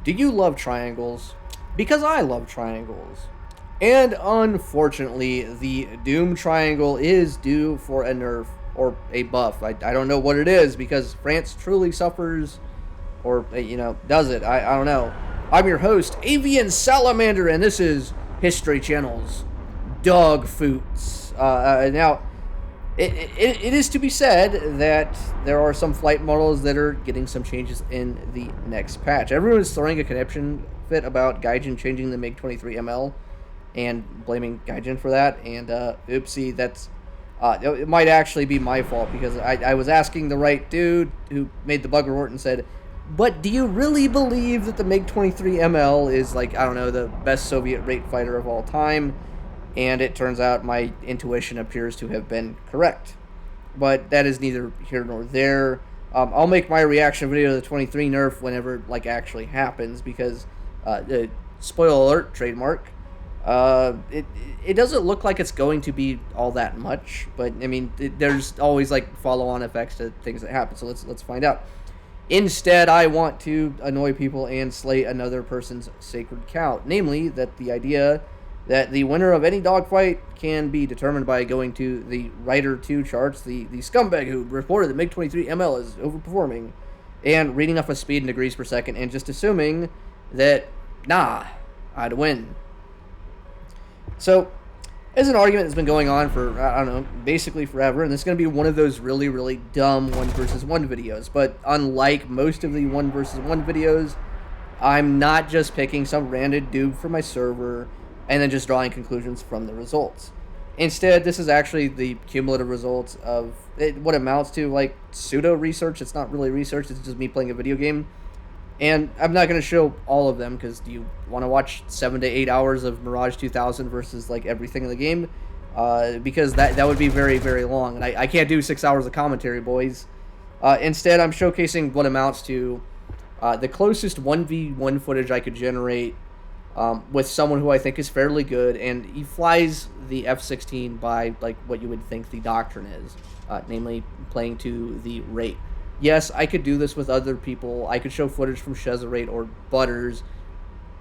Do you love triangles? Because I love triangles. And unfortunately, the Doom Triangle is due for a nerf or a buff. I don't know what it is because France truly suffers or, does it. I don't know. I'm your host, Avian Salamander, and this is History Channel's Dog Foots. Now, it is to be said that there are some flight models that are getting some changes in the next patch. Everyone is throwing a conniption fit about Gaijin changing the MiG-23 ML and blaming Gaijin for that. And oopsie, that's it might actually be my fault because I was asking the right dude who made the bug report and said, but do you really believe that the MiG-23 ML is, like, I don't know, the best Soviet rate fighter of all time? And it turns out my intuition appears to have been correct. But that is neither here nor there. I'll make my reaction video to the 23 nerf whenever, like, actually happens, because, spoiler alert, trademark, it doesn't look like it's going to be all that much, but, I mean, there's always, like, follow-on effects to things that happen, so let's find out. Instead, I want to annoy people and slay another person's sacred cow, namely that the idea that the winner of any dogfight can be determined by going to the Rider 2 charts, the scumbag who reported that MiG-23 ML is overperforming, and reading off of speed in degrees per second, and just assuming that, nah, I'd win. So, there's an argument that's been going on for, I don't know, basically forever, and this is going to be one of those really, really dumb 1 versus 1 videos, but unlike most of the 1 versus 1 videos, I'm not just picking some random dude from my server and then just drawing conclusions from the results. Instead, this is actually the cumulative results of what amounts to, like, pseudo-research. It's not really research, it's just me playing a video game. And I'm not going to show all of them, because do you want to watch 7 to 8 hours of Mirage 2000 versus, like, everything in the game? Because that would be very, very long. And I can't do 6 hours of commentary, boys. Instead, I'm showcasing what amounts to the closest 1v1 footage I could generate with someone who I think is fairly good, and he flies the F-16 by, like, what you would think the doctrine is, namely playing to the rate. Yes, I could do this with other people. I could show footage from Shezarate or Butters,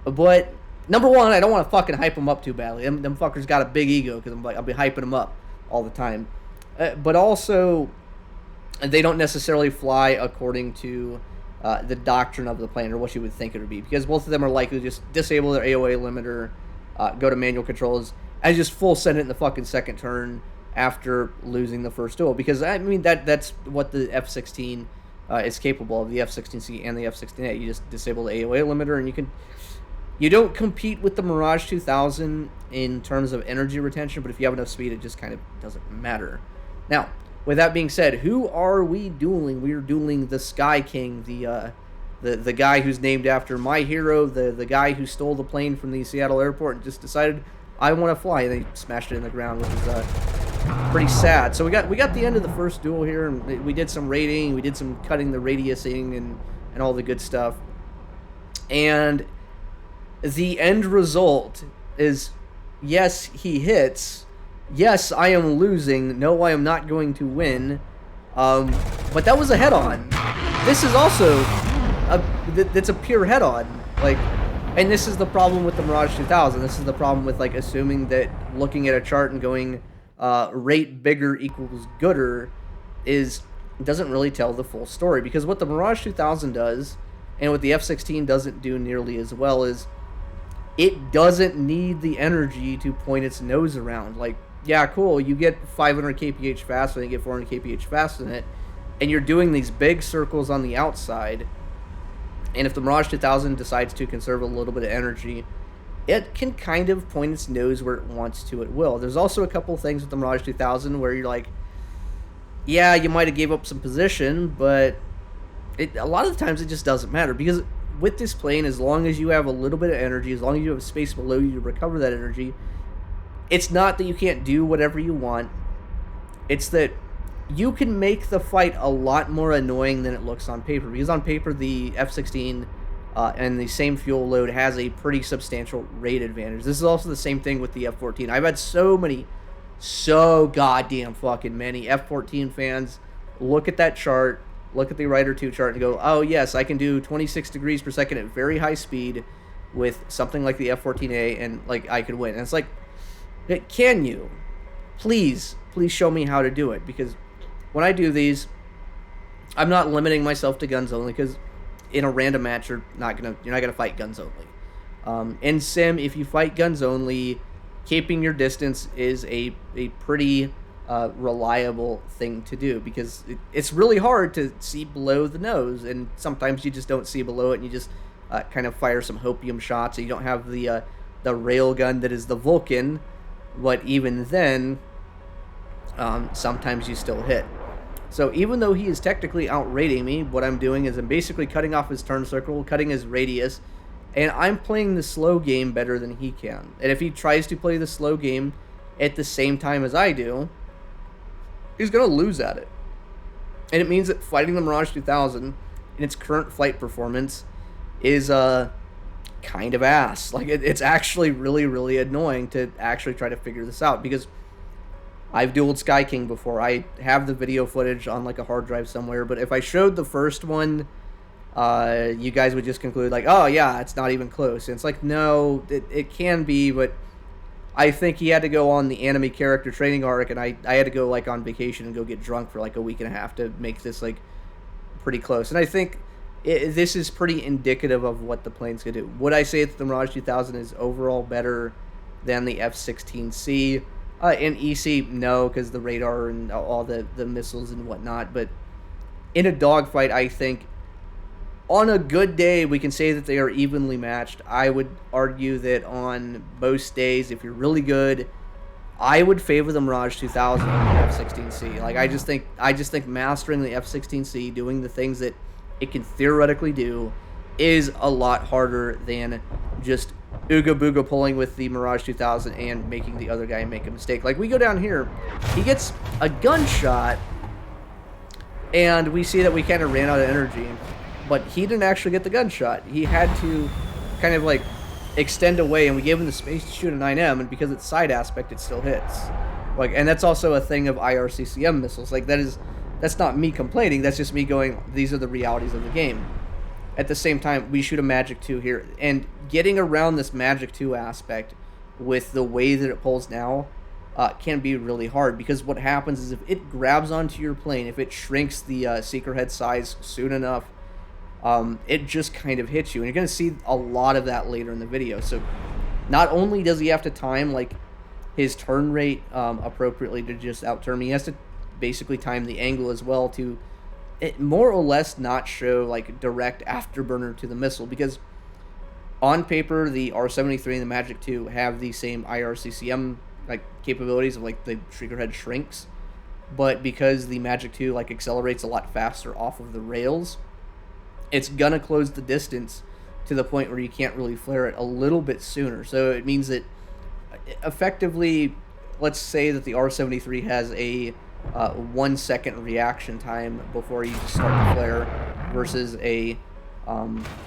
but number one, I don't want to fucking hype them up too badly. Them fuckers got a big ego because I'll be hyping them up all the time. But also, they don't necessarily fly according to the doctrine of the plane, or what you would think it would be, because both of them are likely to just disable their AOA limiter, go to manual controls, and just full send it in the fucking second turn after losing the first duel. Because, I mean, that's what the F-16 is capable of, the F-16C and the F-16A. You just disable the AOA limiter, and you don't compete with the Mirage 2000 in terms of energy retention, but if you have enough speed, it just kind of doesn't matter. Now, with that being said, who are we dueling? We are dueling the Sky King, the guy who's named after my hero, the guy who stole the plane from the Seattle airport and just decided, I want to fly, and they smashed it in the ground, which is pretty sad. So we got the end of the first duel here, and we did some rating, we did some cutting the radiusing and all the good stuff. And the end result is, yes, he hits. Yes, I am losing. No, I am not going to win. But that was a head-on. This is also that's a pure head-on. Like, and this is the problem with the Mirage 2000. This is the problem with, like, assuming that looking at a chart and going rate bigger equals gooder doesn't really tell the full story. Because what the Mirage 2000 does, and what the F-16 doesn't do nearly as well, is it doesn't need the energy to point its nose around. Like, yeah, cool, you get 500 kph fast, and you get 400 kph fast in it, and you're doing these big circles on the outside, and if the Mirage 2000 decides to conserve a little bit of energy, it can kind of point its nose where it wants to at will. There's also a couple things with the Mirage 2000 where you're like, yeah, you might have gave up some position, but a lot of the times it just doesn't matter, because with this plane, as long as you have a little bit of energy, as long as you have space below you to recover that energy, it's not that you can't do whatever you want. It's that you can make the fight a lot more annoying than it looks on paper. Because on paper, the F-16 and the same fuel load has a pretty substantial rate advantage. This is also the same thing with the F-14. I've had so goddamn fucking many F-14 fans look at that chart look at the Rider 2 chart and go, oh, yes, I can do 26 degrees per second at very high speed with something like the F-14A, and, like, I could win. And it's like, can you? Please show me how to do it, because when I do these, I'm not limiting myself to guns only, because in a random match, you're not gonna fight guns only. In Sim, if you fight guns only, keeping your distance is a pretty reliable thing to do, because it's really hard to see below the nose, and sometimes you just don't see below it, and you just kind of fire some hopium shots, and you don't have the rail gun that is the Vulcan, but even then, sometimes you still hit. So even though he is technically outrating me, what I'm doing is I'm basically cutting off his turn circle, cutting his radius, and I'm playing the slow game better than he can. And if he tries to play the slow game at the same time as I do, he's going to lose at it. And it means that fighting the Mirage 2000 in its current flight performance is kind of ass. Like, it's actually really, really annoying to actually try to figure this out, because I've dueled Sky King before. I have the video footage on, like, a hard drive somewhere, but if I showed the first one, you guys would just conclude, like, oh, yeah, it's not even close. And it's like, no, it can be, but I think he had to go on the anime character training arc, and I had to go, like, on vacation and go get drunk for, like, a week and a half to make this, like, pretty close. And I think this is pretty indicative of what the plane's going to do. Would I say that the Mirage 2000 is overall better than the F-16C? In EC, no, because the radar and all the missiles and whatnot. But in a dogfight, I think on a good day, we can say that they are evenly matched. I would argue that on most days, if you're really good, I would favor the Mirage 2000 over the F-16C. Like, I just think mastering the F-16C, doing the things that it can theoretically do, is a lot harder than just ooga booga pulling with the Mirage 2000 and making the other guy make a mistake. Like, we go down here, he gets a gunshot, and we see that we kind of ran out of energy, but he didn't actually get the gunshot. He had to kind of, like, extend away, and we gave him the space to shoot a 9M, and because it's side aspect, it still hits. Like, and that's also a thing of IRCCM missiles. Like, that's not me complaining, that's just me going, these are the realities of the game. At the same time, we shoot a Magic 2 here, and getting around this Magic 2 aspect with the way that it pulls now can be really hard, because what happens is if it grabs onto your plane, if it shrinks the seeker head size soon enough, it just kind of hits you, and you're going to see a lot of that later in the video. So not only does he have to time, like, his turn rate appropriately to just out-turn me, he has to basically time the angle as well to it more or less not show, like, direct afterburner to the missile, because on paper the R-73 and the Magic 2 have the same IRCCM, like, capabilities of, like, the trigger head shrinks, but because the Magic 2, like, accelerates a lot faster off of the rails, it's gonna close the distance to the point where you can't really flare it a little bit sooner. So it means that effectively, let's say that the R-73 has a 1 second reaction time before you start to flare, versus a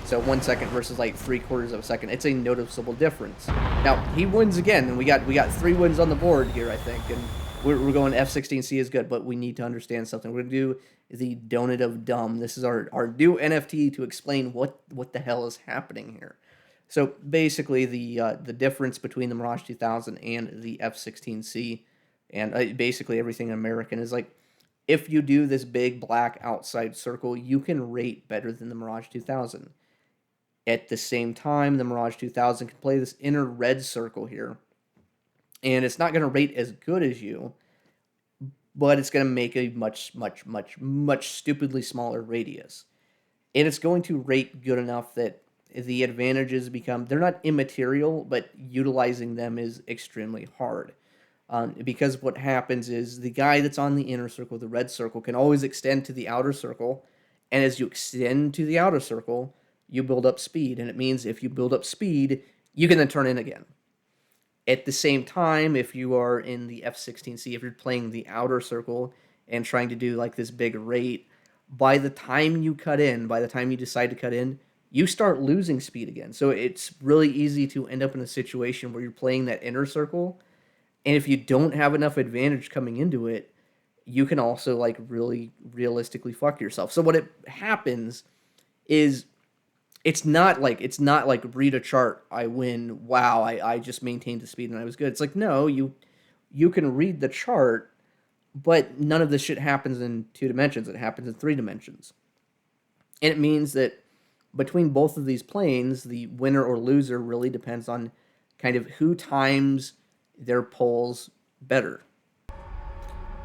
so 1 second versus, like, 3/4 of a second. It's a noticeable difference. Now he wins again, and we got 3 wins on the board here, I think, and we're going F-16C is good, but we need to understand something. We're gonna do the donut of dumb. This is our new NFT to explain what the hell is happening here. So basically, the difference between the Mirage 2000 and the F-16C, and basically everything American, is, like, if you do this big black outside circle, you can rate better than the Mirage 2000. At the same time, the Mirage 2000 can play this inner red circle here, and it's not going to rate as good as you, but it's going to make a much, much, much, much stupidly smaller radius. And it's going to rate good enough that the advantages become, they're not immaterial, but utilizing them is extremely hard. Because what happens is the guy that's on the inner circle, the red circle, can always extend to the outer circle, and as you extend to the outer circle, you build up speed, and it means if you build up speed, you can then turn in again. At the same time, if you are in the F-16C, if you're playing the outer circle and trying to do, like, this big rate, by the time you decide to cut in, you start losing speed again. So it's really easy to end up in a situation where you're playing that inner circle, and if you don't have enough advantage coming into it, you can also like really realistically fuck yourself. So what it happens is it's not like read a chart, I win, wow, I just maintained the speed and I was good. It's like, no, you can read the chart, but none of this shit happens in 2 dimensions. It happens in 3 dimensions. And it means that between both of these planes, the winner or loser really depends on kind of who times their polls better.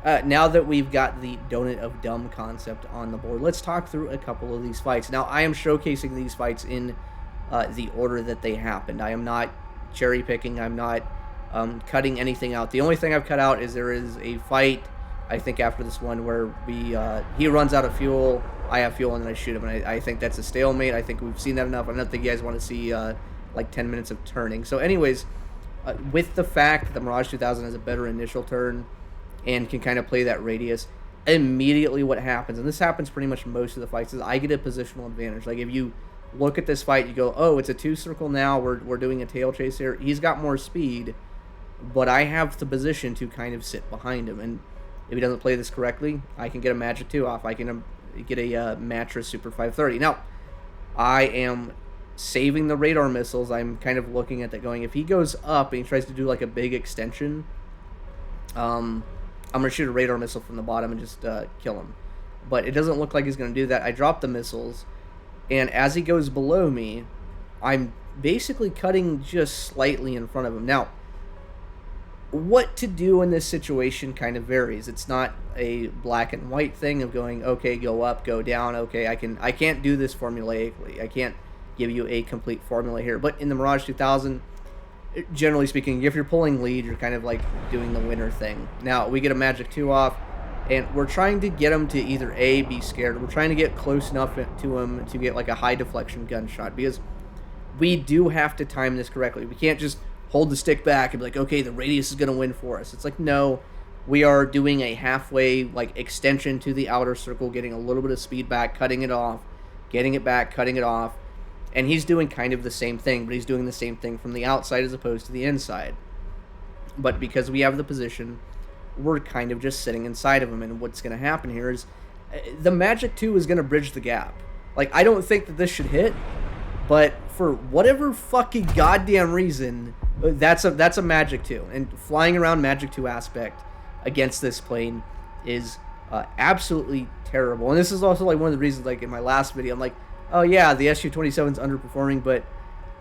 Now that we've got the Donut of Dumb concept on the board, let's talk through a couple of these fights. Now, I am showcasing these fights in the order that they happened. I am not cherry picking. I'm not cutting anything out. The only thing I've cut out is there is a fight, I think, after this one where he runs out of fuel, I have fuel, and then I shoot him. And I think that's a stalemate. I think we've seen that enough. I don't think you guys want to see like 10 minutes of turning. So anyways, with the fact that the Mirage 2000 has a better initial turn and can kind of play that radius, immediately what happens, and this happens pretty much most of the fights, is I get a positional advantage. Like if you look at this fight, you go, oh, it's a 2-circle now, we're doing a tail chase here. He's got more speed, but I have the position to kind of sit behind him, and if he doesn't play this correctly, I can get a Magic 2 off. I can get a Mattress Super 530. Now, I am saving the radar missiles. I'm kind of looking at that going, if he goes up and he tries to do like a big extension, I'm going to shoot a radar missile from the bottom and just kill him. But it doesn't look like he's going to do that. I drop the missiles, and as he goes below me, I'm basically cutting just slightly in front of him. Now, what to do in this situation kind of varies. It's not a black and white thing of going, okay, go up, go down. Okay, I can't do this formulaically. I can't give you a complete formula here. But in the Mirage 2000, generally speaking, if you're pulling lead, you're kind of like doing the winner thing. Now, we get a Magic 2 off, and we're trying to get him to either A, be scared, we're trying to get close enough to him to get like a high deflection gunshot, because we do have to time this correctly. We can't just hold the stick back and be like, okay, the radius is going to win for us. It's like, no, we are doing a halfway like extension to the outer circle, getting a little bit of speed back, cutting it off, getting it back, cutting it off. And he's doing kind of the same thing, but he's doing the same thing from the outside as opposed to the inside. But because we have the position, we're kind of just sitting inside of him. And what's going to happen here is the Magic 2 is going to bridge the gap. Like, I don't think that this should hit, but for whatever fucking goddamn reason, that's a Magic 2. And flying around Magic 2 aspect against this plane is absolutely terrible. And this is also like one of the reasons, like in my last video, I'm like, oh yeah, the SU-27 is underperforming, but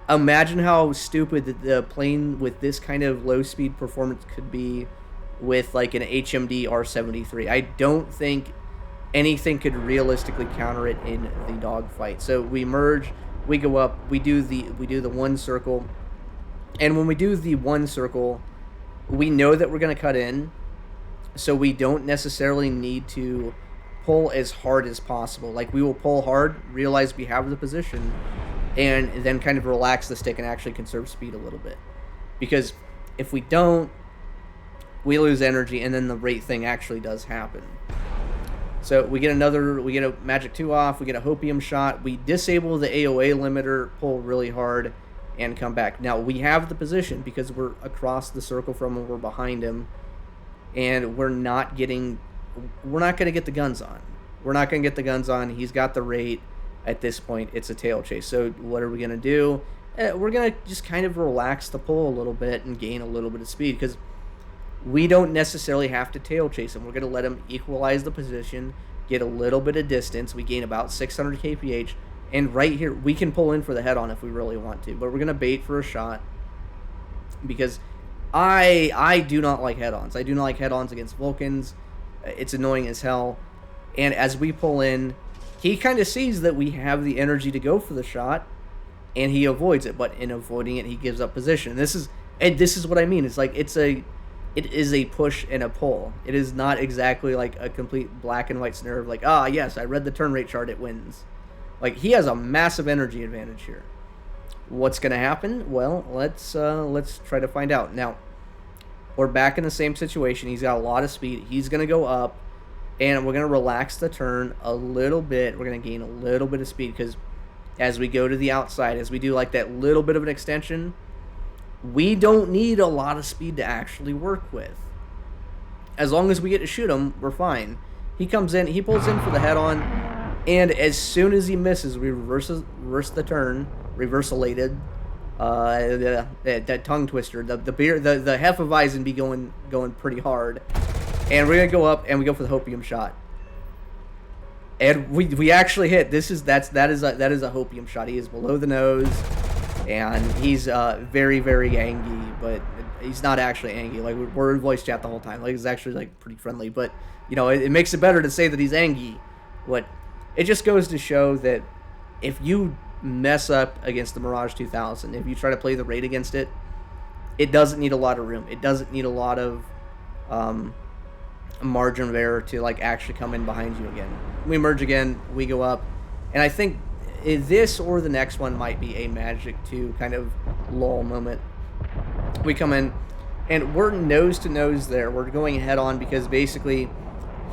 imagine how stupid that the plane with this kind of low speed performance could be with like an HMD R-73. I don't think anything could realistically counter it in the dogfight. So we merge, we go up, we do the one circle, and when we do the one circle, we know that we're going to cut in, so we don't necessarily need to pull as hard as possible. Like, we will pull hard, realize we have the position, and then kind of relax the stick and actually conserve speed a little bit. Because if we don't, we lose energy, and then the rate thing actually does happen. So we get a Magic 2 off, we get a Hopium shot, we disable the AOA limiter, pull really hard, and come back. Now, we have the position because we're across the circle from him, we're behind him, and we're not going to get the guns on. We're not going to get the guns on. He's got the rate. At this point, it's a tail chase. So what are we going to do? We're going to just kind of relax the pull a little bit and gain a little bit of speed, because we don't necessarily have to tail chase him. We're going to let him equalize the position, get a little bit of distance. We gain about 600 kph, and right here, we can pull in for the head-on if we really want to. But we're going to bait for a shot, because I do not like head-ons. I do not like head-ons against Vulcans. It's annoying as hell. And as we pull in, he kind of sees that we have the energy to go for the shot, and he avoids it. But in avoiding it, he gives up position. This is what I mean. It's like it is a push and a pull. It is not exactly like a complete black and white scenario of like, yes, I read the turn rate chart, it wins. Like, he has a massive energy advantage here. What's going to happen? Well, let's try to find out. Now, we're back in the same situation. He's got a lot of speed. He's going to go up, and we're going to relax the turn a little bit. We're going to gain a little bit of speed, because as we go to the outside, as we do like that little bit of an extension, we don't need a lot of speed to actually work with. As long as we get to shoot him, we're fine. He comes in, he pulls in for the head-on, and as soon as he misses, we reverse the turn, reversalated. That tongue twister, the Hefeweizen be going pretty hard, and we're gonna go up and we go for the hopium shot, and we actually hit. That is a hopium shot. He is below the nose, and he's very, very angry, but he's not actually angry. Like, we're in voice chat the whole time. Like, it's actually like pretty friendly, but you know, it makes it better to say that he's angry. What it just goes to show that if you mess up against the Mirage 2000, if you try to play the raid against it, it doesn't need a lot of room. It doesn't need a lot of margin of error to like actually come in behind you again. We merge again, we go up, and I think this or the next one might be a Magic 2 kind of lull moment. We come in, and we're nose to nose there. We're going head on because basically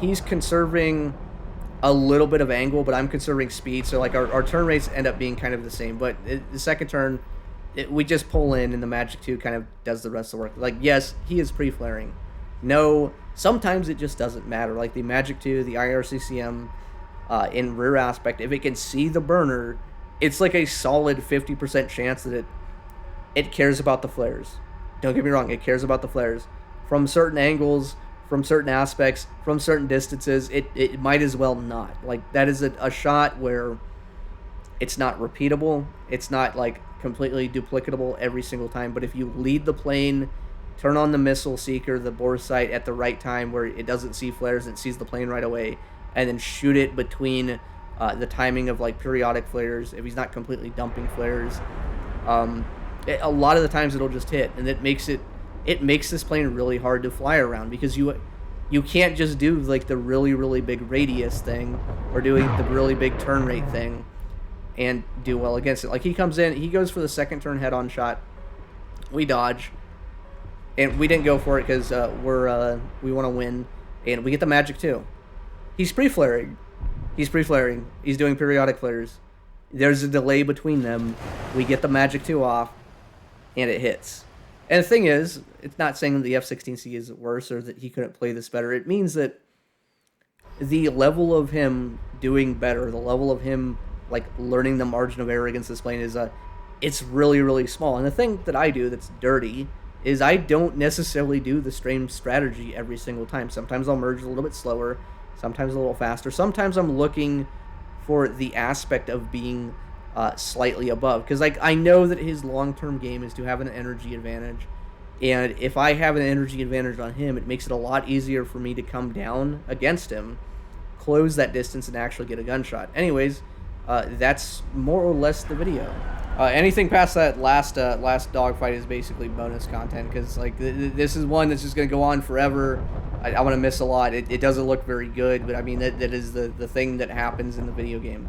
he's conserving a little bit of angle, but I'm conserving speed, so like our turn rates end up being kind of the same. But the second turn, we just pull in, and the Magic 2 kind of does the rest of the work. Like, yes, he is pre-flaring. No, sometimes it just doesn't matter. Like the Magic 2, the IRCCM, in rear aspect, if it can see the burner, it's like a solid 50% chance that it cares about the flares. Don't get me wrong, it cares about the flares. From certain angles, from certain aspects, from certain distances, it might as well not. Like, that is a shot where it's not repeatable. It's not, like, completely duplicatable every single time. But if you lead the plane, turn on the missile seeker, the bore sight at the right time where it doesn't see flares, it sees the plane right away, and then shoot it between the timing of, like, periodic flares, if he's not completely dumping flares, a lot of the times it'll just hit, and it makes this plane really hard to fly around, because you can't just do like the really, really big radius thing or doing the really big turn rate thing and do well against it. Like, he comes in, he goes for the second turn head-on shot, we dodge, and we didn't go for it because we want to win, and we get the Magic 2. He's pre-flaring. He's doing periodic flares. There's a delay between them. We get the Magic 2 off, and it hits. And the thing is, it's not saying that the F-16C is worse or that he couldn't play this better. It means that the level of him doing better, the level of him like learning the margin of error against this plane is it's really, really small. And the thing that I do that's dirty is I don't necessarily do the same strategy every single time. Sometimes I'll merge a little bit slower, sometimes a little faster. Sometimes I'm looking for the aspect of being slightly above, because like I know that his long-term game is to have an energy advantage, and if I have an energy advantage on him, it makes it a lot easier for me to come down against him, close that distance, and actually get a gunshot. Anyways, that's more or less the video. Anything past that last dogfight is basically bonus content, because like this is one that's just going to go on forever. I want to miss a lot. It doesn't look very good, but I mean that is the thing that happens in the video game.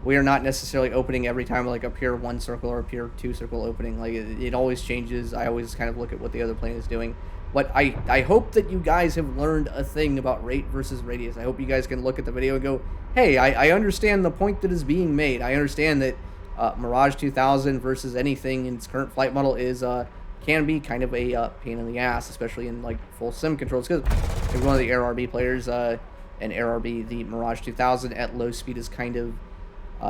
We are not necessarily opening every time like a Pier 1 circle or a Pier 2 circle opening. Like it always changes. I always kind of look at what the other plane is doing. But I hope that you guys have learned a thing about rate versus radius. I hope you guys can look at the video and go, hey, I understand the point that is being made. I understand that Mirage 2000 versus anything in its current flight model is can be kind of a pain in the ass, especially in like full sim controls, because one of the AirRB players, and AirRB, the Mirage 2000 at low speed is kind of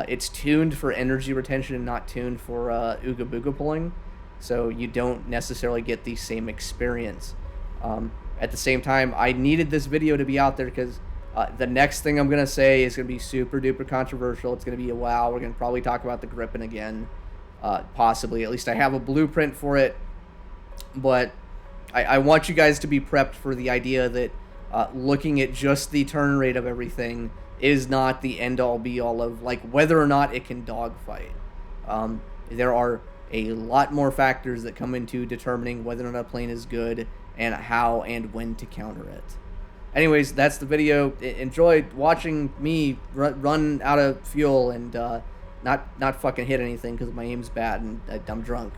it's tuned for energy retention and not tuned for ooga booga pulling, so you don't necessarily get the same experience. At the same time, I needed this video to be out there because the next thing I'm going to say is going to be super duper controversial. It's going to be a wow. We're going to probably talk about the Gripen again, possibly. At least I have a blueprint for it, but I want you guys to be prepped for the idea that looking at just the turn rate of everything is not the end-all be-all of like whether or not it can dogfight. There are a lot more factors that come into determining whether or not a plane is good and how and when to counter it. Anyways, that's the video. Enjoy watching me run out of fuel and not fucking hit anything because my aim's bad and I'm drunk.